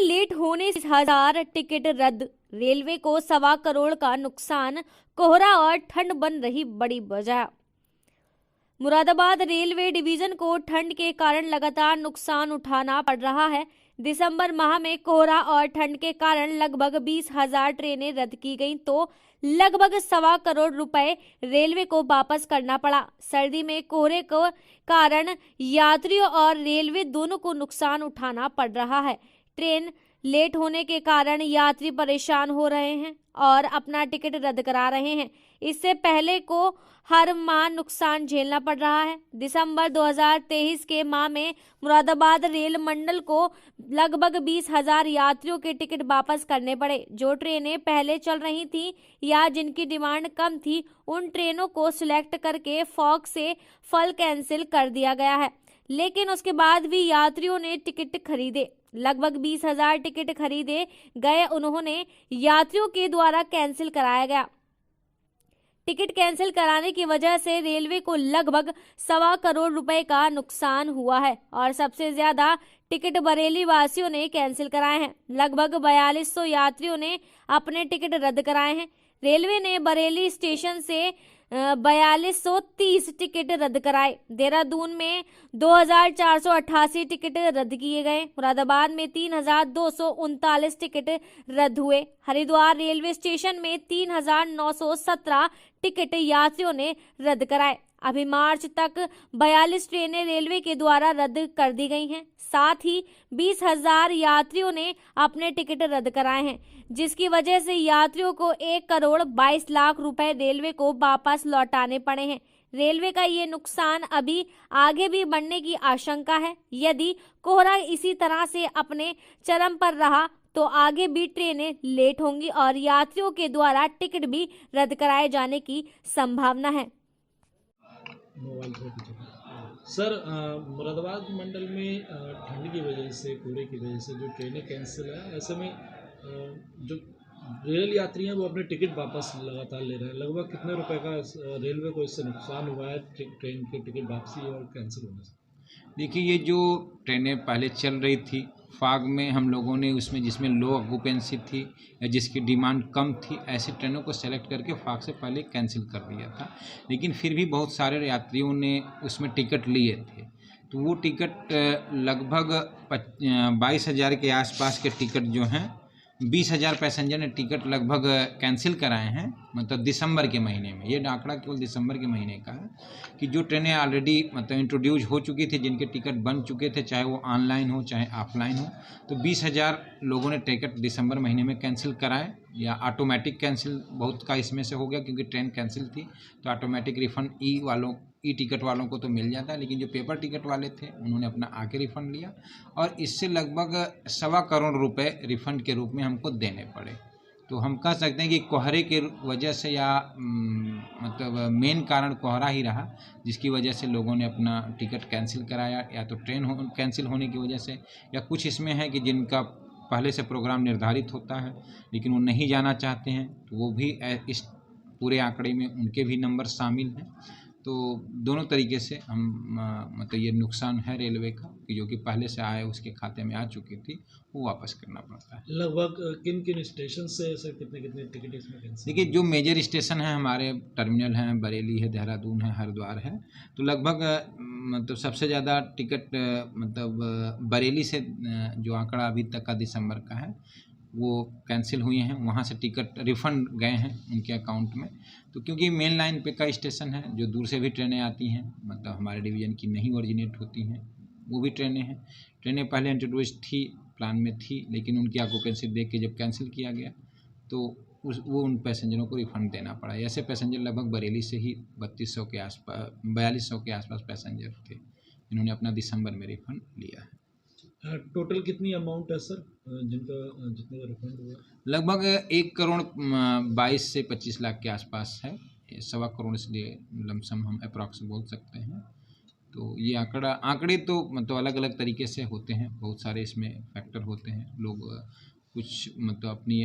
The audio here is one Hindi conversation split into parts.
में लेट होने से 1000 टिकट रद्द, रेलवे को 1.25 करोड़ का नुकसान, कोहरा और ठंड बन रही बड़ी वजह। मुरादाबाद रेलवे डिवीजन को ठंड के कारण लगातार नुकसान उठाना पड़ रहा है। दिसंबर माह में कोहरा और ठंड के कारण लगभग 20,000 ट्रेनें रद्द की गईं, तो लगभग 1.25 करोड़ रुपए रेलवे को वापस करना पड़ा। सर्दी में कोहरे के कारण यात्रियों और रेलवे दोनों को नुकसान उठाना पड़ रहा है। ट्रेन लेट होने के कारण यात्री परेशान हो रहे हैं और अपना टिकट रद्द करा रहे हैं। इससे पहले को हर माह नुकसान झेलना पड़ रहा है। दिसंबर 2023 के माह में मुरादाबाद रेल मंडल को लगभग 20,000 यात्रियों के टिकट वापस करने पड़े। जो ट्रेनें पहले चल रही थी या जिनकी डिमांड कम थी, उन ट्रेनों को सिलेक्ट करके फॉग से फल कैंसिल कर दिया गया है। लेकिन उसके बाद भी यात्रियों ने टिकट खरीदे। लगभग 20,000 टिकट खरीदे गए, उन्होंने यात्रियों के द्वारा कैंसिल कराया गया। टिकट कैंसिल कराने की वजह से रेलवे को लगभग 1.25 करोड़ रुपए का नुकसान हुआ है और सबसे ज्यादा टिकट बरेली वासियों ने कैंसिल कराए हैं। लगभग 4200 यात्रियों ने अपने टिकट रद्द कराए हैं। रेलवे ने बरेली स्टेशन से 4230 टिकट रद्द कराए। देहरादून में 2488 टिकट रद्द किए गए। मुरादाबाद में 3239 टिकट रद्द हुए। हरिद्वार रेलवे स्टेशन में 3917 टिकट यात्रियों ने रद्द कराए। अभी मार्च तक 42 ट्रेनें रेलवे के द्वारा रद्द कर दी गई हैं। साथ ही 20,000 यात्रियों ने अपने टिकट रद्द कराए हैं, जिसकी वजह से यात्रियों को 1 करोड़ 22 लाख रुपए रेलवे को वापस लौटाने पड़े हैं। रेलवे का ये नुकसान अभी आगे भी बढ़ने की आशंका है। यदि कोहरा इसी तरह से अपने चरम पर रहा तो आगे भी ट्रेनें लेट होंगी और यात्रियों के द्वारा टिकट भी रद्द कराए जाने की संभावना है। सर, मुरादाबाद मंडल में ठंड की वजह से, कोहरे की वजह से जो ट्रेनें कैंसिल है, ऐसे में जो रेल यात्री हैं वो अपने टिकट वापस लगातार ले रहे हैं। लगभग कितने रुपए का रेलवे को इससे नुकसान हुआ है ट्रेन की टिकट वापसी और कैंसिल होने से? देखिए, ये जो ट्रेनें पहले चल रही थी फाग में, हम लोगों ने उसमें जिसमें लो ऑक्यूपेंसी थी या जिसकी डिमांड कम थी, ऐसी ट्रेनों को सेलेक्ट करके फाग से पहले कैंसिल कर दिया था। लेकिन फिर भी बहुत सारे यात्रियों ने उसमें टिकट लिए थे, तो वो टिकट लगभग 22,000 के आसपास के टिकट जो हैं, 20,000 पैसेंजर ने टिकट लगभग कैंसिल कराए हैं, मतलब दिसंबर के महीने में। ये आंकड़ा केवल दिसंबर के महीने का है कि जो ट्रेनें ऑलरेडी मतलब इंट्रोड्यूस हो चुकी थी, जिनके टिकट बन चुके थे, चाहे वो ऑनलाइन हो चाहे ऑफलाइन हो, तो 20,000 लोगों ने टिकट दिसंबर महीने में कैंसिल कराए या ऑटोमेटिक कैंसिल बहुत का इसमें से हो गया, क्योंकि ट्रेन कैंसिल थी तो ऑटोमेटिक रिफ़ंड ई टिकट वालों को तो मिल जाता है। लेकिन जो पेपर टिकट वाले थे उन्होंने अपना आके रिफ़ंड लिया और इससे लगभग 1.25 करोड़ रुपए रिफ़ंड के रूप में हमको देने पड़े। तो हम कह सकते हैं कि कोहरे के वजह से या मतलब मेन कारण कोहरा ही रहा, जिसकी वजह से लोगों ने अपना टिकट कैंसिल कराया, या तो ट्रेन कैंसिल होने की वजह से, या कुछ इसमें है कि जिनका पहले से प्रोग्राम निर्धारित होता है लेकिन वो नहीं जाना चाहते हैं, तो वो भी इस पूरे आंकड़े में उनके भी नंबर शामिल हैं। तो दोनों तरीके से हम मतलब ये नुकसान है रेलवे का कि जो कि पहले से आए उसके खाते में आ चुकी थी, वो वापस करना पड़ता है। लगभग किन किन स्टेशन से सर कितने कितने टिकट इसमें कैंसिल? देखिए, जो मेजर स्टेशन है हमारे टर्मिनल हैं, बरेली है, देहरादून है, हरिद्वार है, तो लगभग मतलब सबसे ज़्यादा टिकट मतलब बरेली से जो आंकड़ा अभी तक का दिसंबर का है वो कैंसिल हुए हैं। वहाँ से टिकट रिफ़ंड गए हैं उनके अकाउंट में। तो क्योंकि मेन लाइन पे का स्टेशन है, जो दूर से भी ट्रेनें आती हैं, मतलब हमारे डिवीज़न की नहीं ओरिजिनेट होती हैं, वो भी ट्रेनें हैं। ट्रेनें पहले इंट्रोड्यूस थी, प्लान में थी, लेकिन उनकी ऑक्यूपेंसी देख के जब कैंसिल किया गया तो उन पैसेंजरों को रिफ़ंड देना पड़ा। ऐसे पैसेंजर लगभग बरेली से ही 4200 के आसपास 4200 के आसपास पैसेंजर थे, इन्होंने अपना दिसंबर में रिफ़ंड लिया है। टोटल कितनी अमाउंट है सर जिनका जितने का रिफंड हुआ? लगभग 1 करोड़ 22 से 25 लाख के आसपास है। 1.25 करोड़ इसलिए लमसम हम अप्रॉक्स बोल सकते हैं। तो ये आंकड़े तो मतलब अलग अलग तरीके से होते हैं, बहुत सारे इसमें फैक्टर होते हैं। लोग कुछ मतलब अपनी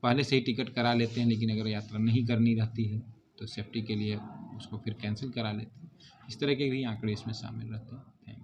पहले से ही टिकट करा लेते हैं, लेकिन अगर यात्रा नहीं करनी रहती है तो सेफ्टी के लिए उसको फिर कैंसिल करा लेते हैं। इस तरह के भी आंकड़े इसमें शामिल रहते हैं। Thank you.